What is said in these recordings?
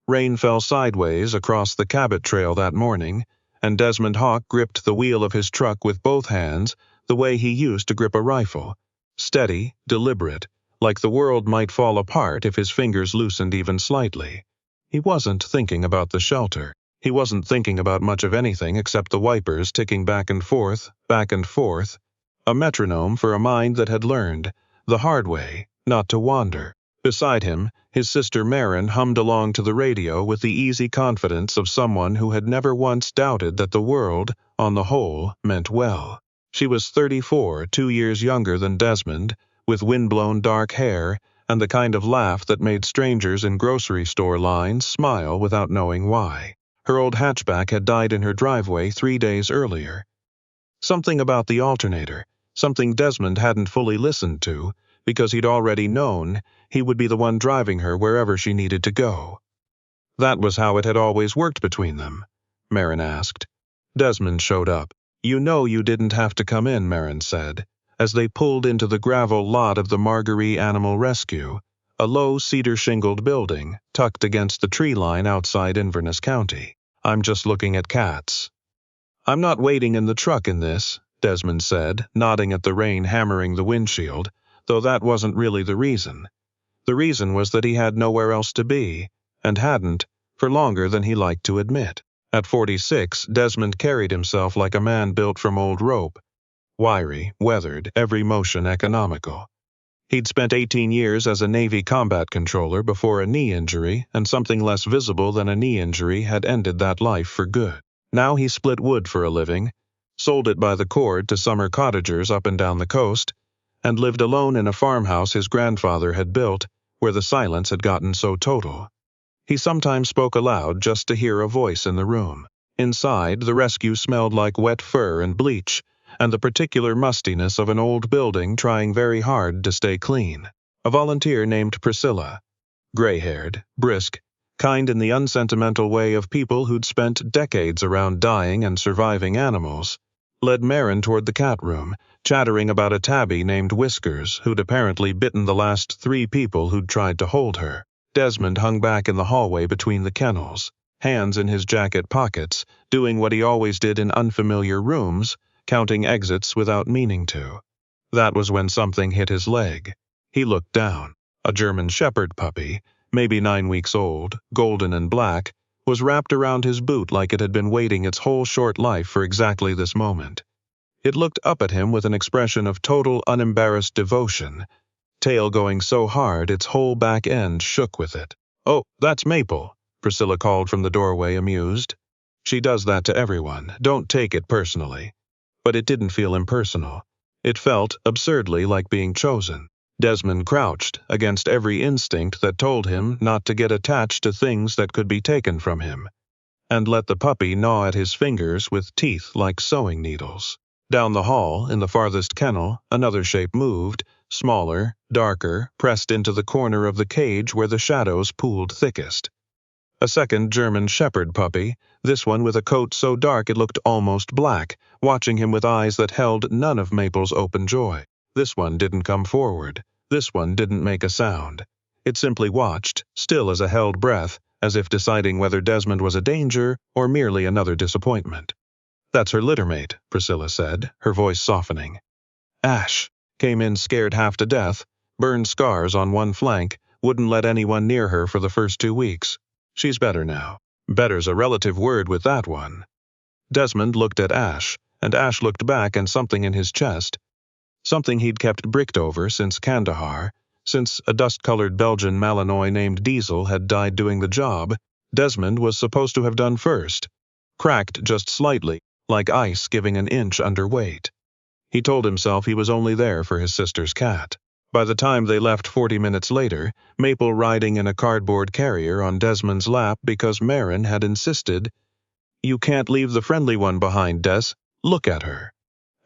Rain fell sideways across the Cabot Trail that morning, and Desmond Hawk gripped the wheel of his truck with both hands the way he used to grip a rifle, steady, deliberate, like the world might fall apart if his fingers loosened even slightly. He wasn't thinking about the shelter. He wasn't thinking about much of anything except the wipers ticking back and forth, a metronome for a mind that had learned, the hard way, not to wander. Beside him, his sister Marin hummed along to the radio with the easy confidence of someone who had never once doubted that the world, on the whole, meant well. She was 34, 2 years younger than Desmond, with wind-blown dark hair and the kind of laugh that made strangers in grocery store lines smile without knowing why. Her old hatchback had died in her driveway 3 days earlier. Something about the alternator, something Desmond hadn't fully listened to, because he'd already known he would be the one driving her wherever she needed to go. That was how it had always worked between them, Marin asked. Desmond showed up. "You know you didn't have to come in," Marin said, as they pulled into the gravel lot of the Marguerite Animal Rescue, a low cedar-shingled building tucked against the tree line outside Inverness County. "I'm just looking at cats." "I'm not waiting in the truck in this," Desmond said, nodding at the rain hammering the windshield, though that wasn't really the reason. The reason was that he had nowhere else to be, and hadn't, for longer than he liked to admit. At 46, Desmond carried himself like a man built from old rope, wiry, weathered, every motion economical. He'd spent 18 years as a Navy combat controller before a knee injury, and something less visible than a knee injury had ended that life for good. Now he split wood for a living, sold it by the cord to summer cottagers up and down the coast, and lived alone in a farmhouse his grandfather had built, where the silence had gotten so total. He sometimes spoke aloud just to hear a voice in the room. Inside, the rescue smelled like wet fur and bleach, and the particular mustiness of an old building trying very hard to stay clean. A volunteer named Priscilla, gray-haired, brisk, kind in the unsentimental way of people who'd spent decades around dying and surviving animals, led Marin toward the cat room, chattering about a tabby named Whiskers who'd apparently bitten the last 3 people who'd tried to hold her. Desmond hung back in the hallway between the kennels, hands in his jacket pockets, doing what he always did in unfamiliar rooms, counting exits without meaning to. That was when something hit his leg. He looked down. A German shepherd puppy, maybe 9 weeks old, golden and black, was wrapped around his boot like it had been waiting its whole short life for exactly this moment. It looked up at him with an expression of total unembarrassed devotion, tail going so hard its whole back end shook with it. "Oh, that's Maple," Priscilla called from the doorway, amused. "She does that to everyone. Don't take it personally." But it didn't feel impersonal. It felt, absurdly, like being chosen. Desmond crouched against every instinct that told him not to get attached to things that could be taken from him, and let the puppy gnaw at his fingers with teeth like sewing needles. Down the hall, in the farthest kennel, another shape moved, smaller, darker, pressed into the corner of the cage where the shadows pooled thickest. A second German shepherd puppy, this one with a coat so dark it looked almost black, watching him with eyes that held none of Maple's open joy. This one didn't come forward. This one didn't make a sound. It simply watched, still as a held breath, as if deciding whether Desmond was a danger or merely another disappointment. "That's her littermate," Priscilla said, her voice softening. "Ash. Came in scared half to death, burned scars on one flank, wouldn't let anyone near her for the first 2 weeks. She's better now." Better's a relative word with that one. Desmond looked at Ash, and Ash looked back, and something in his chest, something he'd kept bricked over since Kandahar, since a dust-colored Belgian Malinois named Diesel had died doing the job Desmond was supposed to have done first, cracked just slightly, like ice giving an inch underweight. He told himself he was only there for his sister's cat. By the time they left 40 minutes later, Maple riding in a cardboard carrier on Desmond's lap because Marin had insisted, "You can't leave the friendly one behind, Des. Look at her."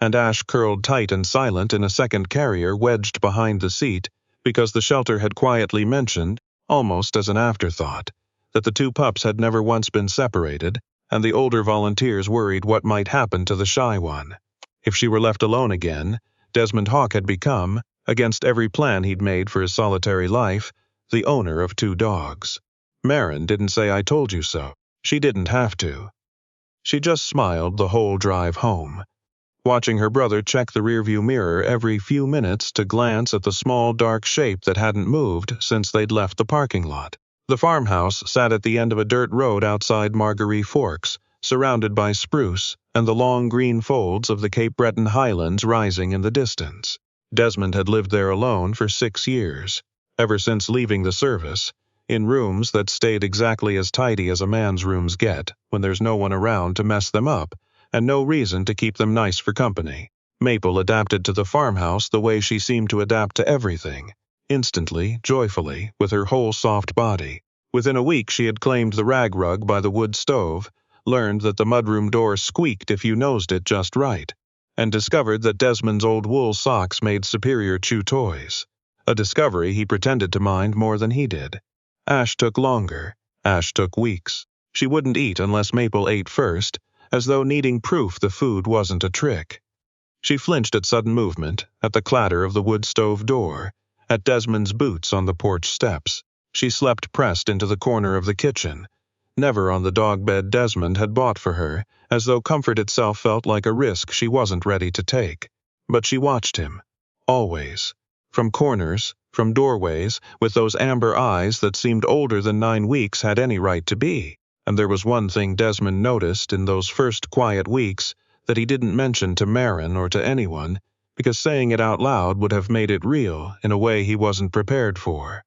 And Ash curled tight and silent in a second carrier wedged behind the seat because the shelter had quietly mentioned, almost as an afterthought, that the 2 pups had never once been separated, and the older volunteers worried what might happen to the shy one. If she were left alone again, Desmond Hawk had become, against every plan he'd made for his solitary life, the owner of 2 dogs. Marin didn't say I told you so. She didn't have to. She just smiled the whole drive home, watching her brother check the rearview mirror every few minutes to glance at the small dark shape that hadn't moved since they'd left the parking lot. The farmhouse sat at the end of a dirt road outside Marguerite Forks, surrounded by spruce and the long green folds of the Cape Breton highlands rising in the distance. Desmond had lived there alone for 6 years, ever since leaving the service, in rooms that stayed exactly as tidy as a man's rooms get when there's no one around to mess them up and no reason to keep them nice for company. Maple adapted to the farmhouse the way she seemed to adapt to everything, instantly, joyfully, with her whole soft body. Within a week she had claimed the rag rug by the wood stove, learned that the mudroom door squeaked if you nosed it just right, and discovered that Desmond's old wool socks made superior chew toys, a discovery he pretended to mind more than he did. Ash took longer. Ash took weeks. She wouldn't eat unless Maple ate first, as though needing proof the food wasn't a trick. She flinched at sudden movement, at the clatter of the wood stove door, at Desmond's boots on the porch steps. She slept pressed into the corner of the kitchen, never on the dog bed Desmond had bought for her, as though comfort itself felt like a risk she wasn't ready to take. But she watched him, always, from corners, from doorways, with those amber eyes that seemed older than 9 weeks had any right to be. And there was one thing Desmond noticed in those first quiet weeks that he didn't mention to Marin or to anyone, because saying it out loud would have made it real in a way he wasn't prepared for.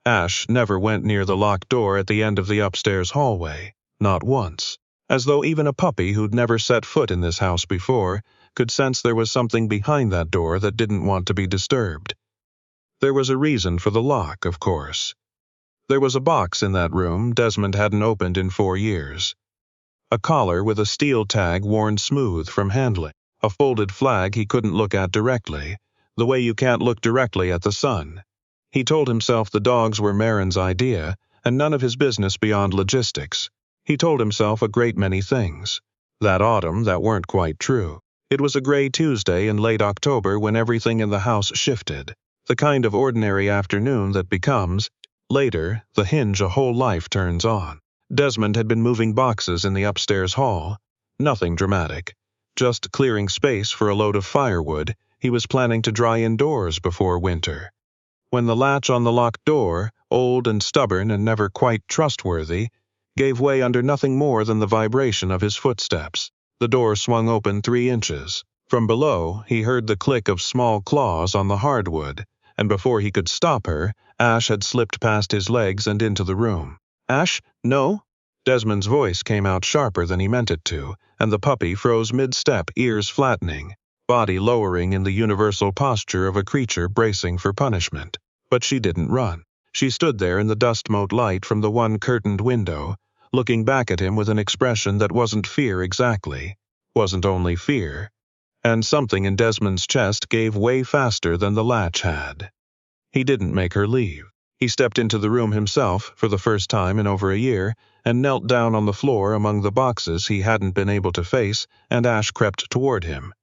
Ash never went near the locked door at the end of the upstairs hallway, not once, as though even a puppy who'd never set foot in this house before could sense there was something behind that door that didn't want to be disturbed. There was a reason for the lock, of course. There was a box in that room Desmond hadn't opened in 4 years. A collar with a steel tag worn smooth from handling. A folded flag he couldn't look at directly, the way you can't look directly at the sun. He told himself the dogs were Marin's idea, and none of his business beyond logistics. He told himself a great many things. That autumn that weren't quite true. It was a gray Tuesday in late October when everything in the house shifted. The kind of ordinary afternoon that becomes, later, the hinge a whole life turns on. Desmond had been moving boxes in the upstairs hall. Nothing dramatic. Just clearing space for a load of firewood he was planning to dry indoors before winter. When the latch on the locked door, old and stubborn and never quite trustworthy, gave way under nothing more than the vibration of his footsteps. The door swung open 3 inches. From below, he heard the click of small claws on the hardwood, and before he could stop her, Ash had slipped past his legs and into the room. "Ash, no?" Desmond's voice came out sharper than he meant it to, and the puppy froze mid-step, ears flattening, body lowering in the universal posture of a creature bracing for punishment. But she didn't run. She stood there in the dust-mote light from the one curtained window, looking back at him with an expression that wasn't fear exactly, wasn't only fear, and something in Desmond's chest gave way faster than the latch had. He didn't make her leave. He stepped into the room himself for the first time in over a year and knelt down on the floor among the boxes he hadn't been able to face, and Ash crept toward him.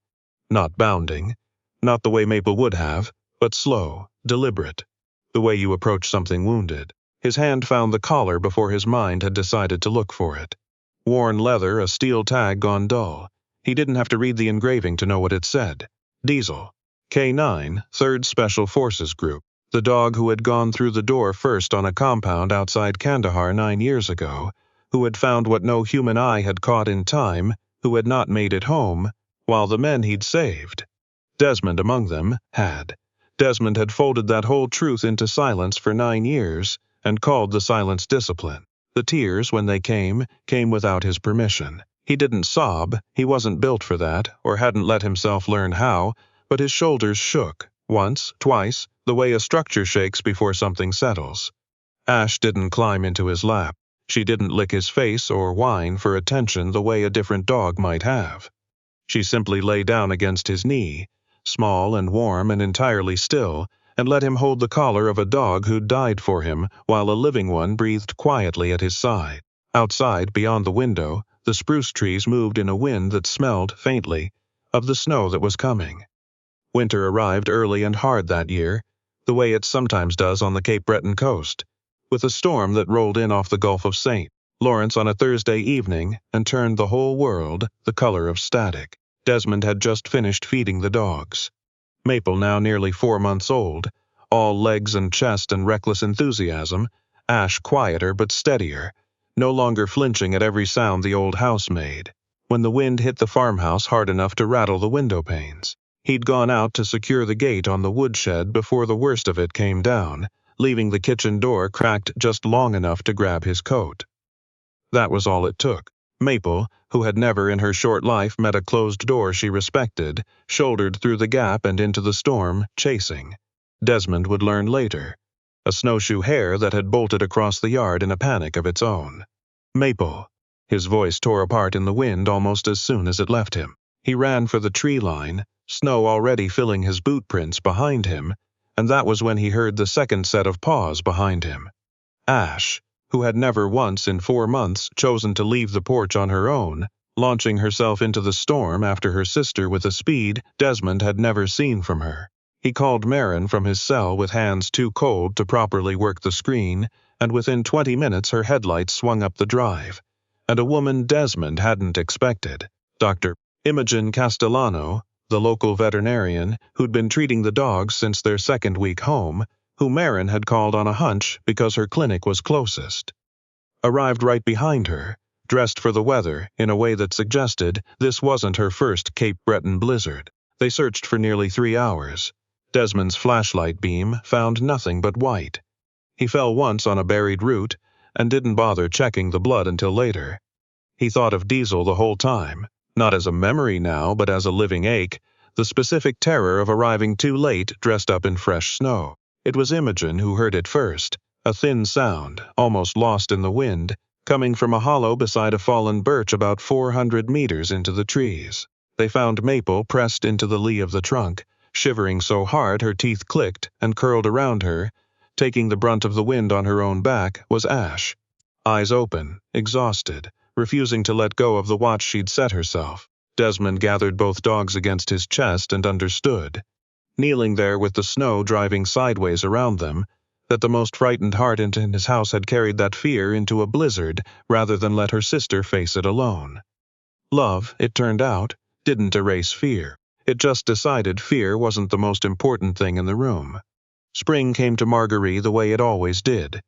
Not bounding, not the way Maple would have, but slow, deliberate, the way you approach something wounded. His hand found the collar before his mind had decided to look for it. Worn leather, a steel tag gone dull. He didn't have to read the engraving to know what it said. Diesel, K9, 3rd Special Forces Group. The dog who had gone through the door first on a compound outside Kandahar 9 years ago, who had found what no human eye had caught in time, who had not made it home, while the men he'd saved, Desmond among them, had. Desmond had folded that whole truth into silence for 9 years, and called the silence discipline. The tears, when they came without his permission. He didn't sob, he wasn't built for that, or hadn't let himself learn how, but his shoulders shook, once, twice, the way a structure shakes before something settles. Ash didn't climb into his lap. She didn't lick his face or whine for attention the way a different dog might have. She simply lay down against his knee, small and warm and entirely still, and let him hold the collar of a dog who'd died for him while a living one breathed quietly at his side. Outside, beyond the window, the spruce trees moved in a wind that smelled, faintly, of the snow that was coming. Winter arrived early and hard that year, the way it sometimes does on the Cape Breton coast. with a storm that rolled in off the Gulf of St. Lawrence on a Thursday evening and turned the whole world the color of static. Desmond had just finished feeding the dogs. Maple, now nearly 4 months old, all legs and chest and reckless enthusiasm, Ash quieter but steadier, no longer flinching at every sound the old house made. When the wind hit the farmhouse hard enough to rattle the window panes, he'd gone out to secure the gate on the woodshed before the worst of it came down, leaving the kitchen door cracked just long enough to grab his coat. That was all it took. Maple, who had never in her short life met a closed door she respected, shouldered through the gap and into the storm, chasing. Desmond would learn later. A snowshoe hare that had bolted across the yard in a panic of its own. Maple. His voice tore apart in the wind almost as soon as it left him. He ran for the tree line, snow already filling his boot prints behind him, and that was when he heard the second set of paws behind him. Ash, who had never once in 4 months chosen to leave the porch on her own, launching herself into the storm after her sister with a speed Desmond had never seen from her. He called Marin from his cell with hands too cold to properly work the screen, and within 20 minutes her headlights swung up the drive. And a woman Desmond hadn't expected, Dr. Imogen Castellano, the local veterinarian who'd been treating the dogs since their second week home, who Marin had called on a hunch because her clinic was closest. Arrived right behind her, dressed for the weather in a way that suggested this wasn't her first Cape Breton blizzard. They searched for nearly 3 hours. Desmond's flashlight beam found nothing but white. He fell once on a buried root and didn't bother checking the blood until later. He thought of Diesel the whole time, not as a memory now but as a living ache, the specific terror of arriving too late dressed up in fresh snow. It was Imogen who heard it first, a thin sound, almost lost in the wind, coming from a hollow beside a fallen birch about 400 meters into the trees. They found Maple pressed into the lee of the trunk, shivering so hard her teeth clicked, and curled around her, taking the brunt of the wind on her own back, was Ash. Eyes open, exhausted, refusing to let go of the watch she'd set herself. Desmond gathered both dogs against his chest and understood, kneeling there with the snow driving sideways around them, that the most frightened heart in his house had carried that fear into a blizzard rather than let her sister face it alone. Love, it turned out, didn't erase fear. It just decided fear wasn't the most important thing in the room. Spring came to Marguerite the way it always did.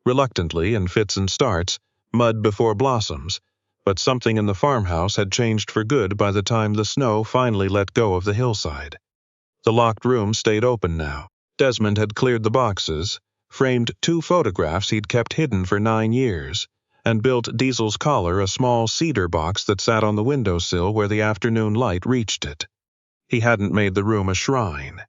Reluctantly, in fits and starts, mud before blossoms, but something in the farmhouse had changed for good by the time the snow finally let go of the hillside. The locked room stayed open now. Desmond had cleared the boxes, framed 2 photographs he'd kept hidden for 9 years, and built Diesel's collar a small cedar box that sat on the windowsill where the afternoon light reached it. He hadn't made the room a shrine.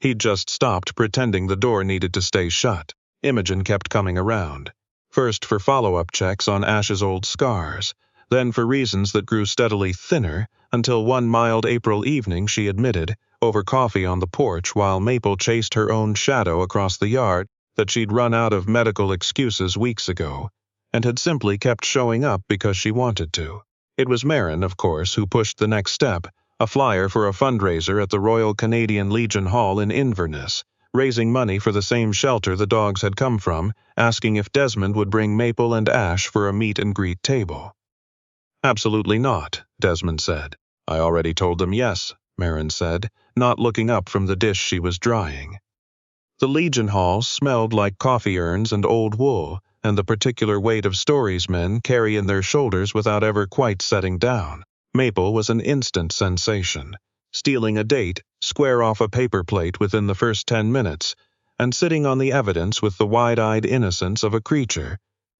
He'd just stopped pretending the door needed to stay shut. Imogen kept coming around, first for follow-up checks on Ash's old scars, then for reasons that grew steadily thinner until one mild April evening she admitted, over coffee on the porch while Maple chased her own shadow across the yard, that she'd run out of medical excuses weeks ago, and had simply kept showing up because she wanted to. It was Marin, of course, who pushed the next step, a flyer for a fundraiser at the Royal Canadian Legion Hall in Inverness, raising money for the same shelter the dogs had come from, asking if Desmond would bring Maple and Ash for a meet-and-greet table. "Absolutely not," Desmond said. "I already told them yes," Marin said, not looking up from the dish she was drying. The Legion Hall smelled like coffee urns and old wool, and the particular weight of stories men carry in their shoulders without ever quite setting down. Maple was an instant sensation, stealing a date, square off a paper plate within the first 10 minutes, and sitting on the evidence with the wide-eyed innocence of a creature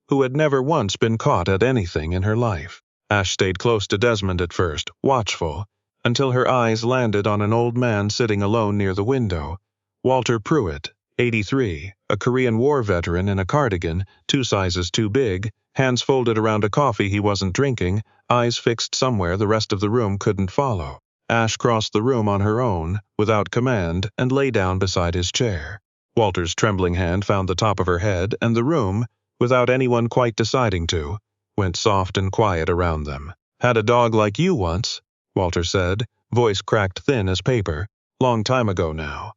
who had never once been caught at anything in her life. Ash stayed close to Desmond at first, watchful, until her eyes landed on an old man sitting alone near the window. Walter Pruitt, 83, a Korean War veteran in a cardigan, 2 sizes too big, hands folded around a coffee he wasn't drinking, eyes fixed somewhere the rest of the room couldn't follow. Ash crossed the room on her own, without command, and lay down beside his chair. Walter's trembling hand found the top of her head, and the room, without anyone quite deciding to, went soft and quiet around them. "Had a dog like you once," Walter said, voice cracked thin as paper. "Long time ago now."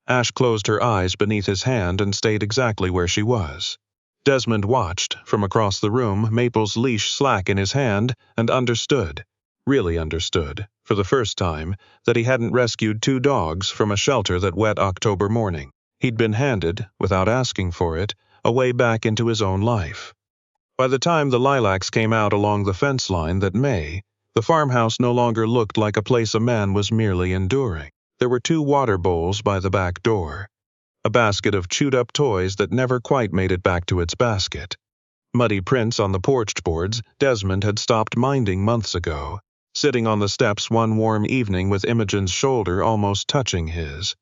Ash closed her eyes beneath his hand and stayed exactly where she was. Desmond watched, from across the room, Maple's leash slack in his hand, and understood, really understood, for the first time, that he hadn't rescued 2 dogs from a shelter that wet October morning. He'd been handed, without asking for it, a way back into his own life. By the time the lilacs came out along the fence line that May, the farmhouse no longer looked like a place a man was merely enduring. There were 2 water bowls by the back door, a basket of chewed-up toys that never quite made it back to its basket. Muddy prints on the porch boards Desmond had stopped minding months ago, sitting on the steps one warm evening with Imogen's shoulder almost touching his.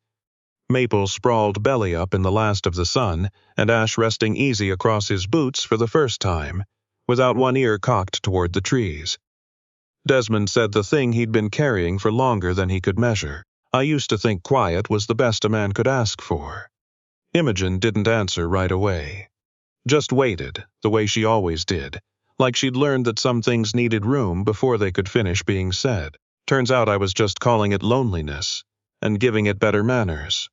Maple sprawled belly up in the last of the sun, and Ash resting easy across his boots for the first time, without one ear cocked toward the trees. Desmond said the thing he'd been carrying for longer than he could measure. I used to think quiet was the best a man could ask for. Imogen didn't answer right away. Just waited, the way she always did, like she'd learned that some things needed room before they could finish being said. Turns out I was just calling it loneliness, and giving it better manners.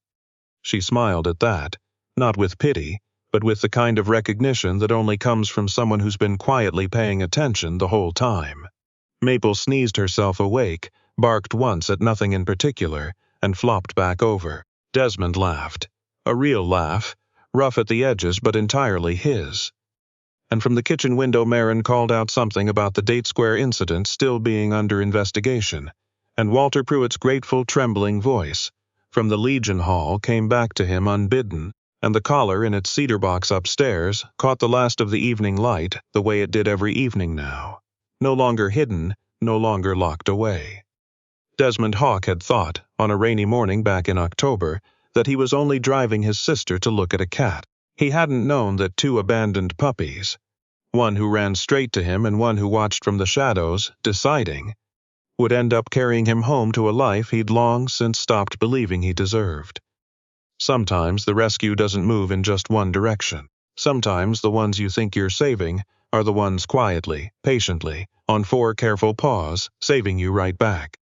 She smiled at that, not with pity, but with the kind of recognition that only comes from someone who's been quietly paying attention the whole time. Maple sneezed herself awake, barked once at nothing in particular, and flopped back over. Desmond laughed. A real laugh, rough at the edges but entirely his. And from the kitchen window Marin called out something about the Date Square incident still being under investigation, and Walter Pruitt's grateful, trembling voice from the Legion Hall came back to him unbidden, and the collar in its cedar box upstairs caught the last of the evening light the way it did every evening now. No longer hidden, no longer locked away. Desmond Hawk had thought, on a rainy morning back in October, that he was only driving his sister to look at a cat. He hadn't known that 2 abandoned puppies, one who ran straight to him and one who watched from the shadows, deciding, would end up carrying him home to a life he'd long since stopped believing he deserved. Sometimes the rescue doesn't move in just one direction. Sometimes the ones you think you're saving are the ones quietly, patiently, on 4 careful paws, saving you right back.